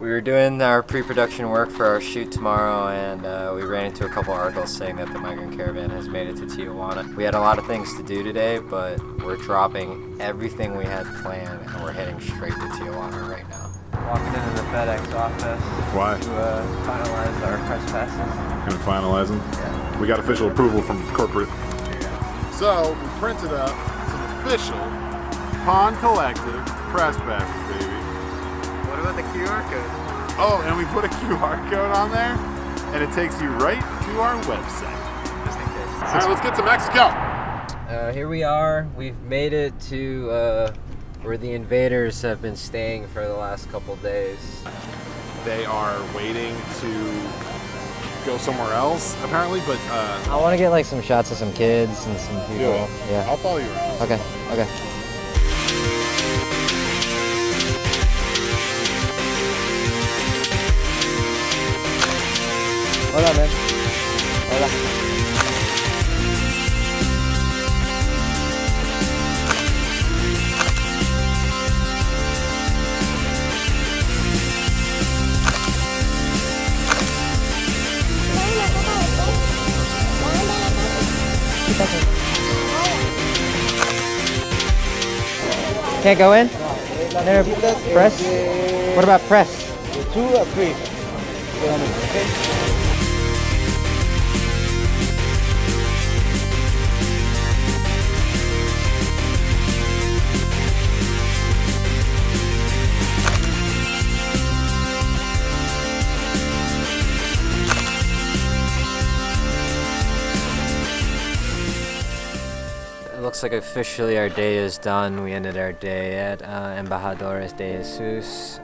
We were doing our pre-production work for our shoot tomorrow, and we ran into a couple articles saying that the Migrant Caravan has made it to Tijuana. We had a lot of things to do today, but we're dropping everything we had planned, and we're heading straight to Tijuana right now. Walking into the FedEx office. Why? To finalize our press passes. Gonna finalize them? Yeah. We got official approval from corporate. Yeah. So we printed up some official Pond Collective press passes, baby. What about the QR code? Oh, and we put a QR code on there, and it takes you right to our website. Just in case. All right, let's get to Mexico. Here we are. We've made it to where the invaders have been staying for the last couple days. They are waiting to go somewhere else, apparently, but I want to get like some shots of some kids and some people. Yeah. I'll follow you around. Okay. Okay. Hola, man. Hola. Can't go in? Never press? What about press? 2 or 3. Okay. It looks like officially our day is done. We ended our day at Embajadores de Jesus.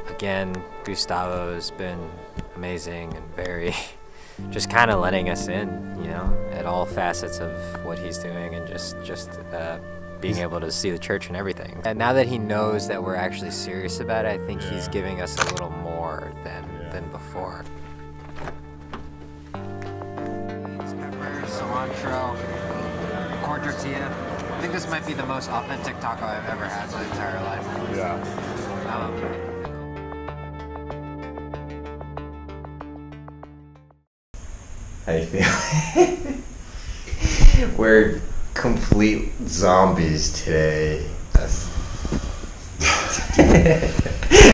Again, Gustavo has been amazing and very just kind of letting us in, you know, at all facets of what he's doing, and just being able to see the church and everything. And now that he knows that we're actually serious about it, I think he's giving us a little more than before. Peppers, cilantro, corn tortilla. I think this might be the most authentic taco I've ever had my entire life. Yeah. How you feel? We're complete zombies today.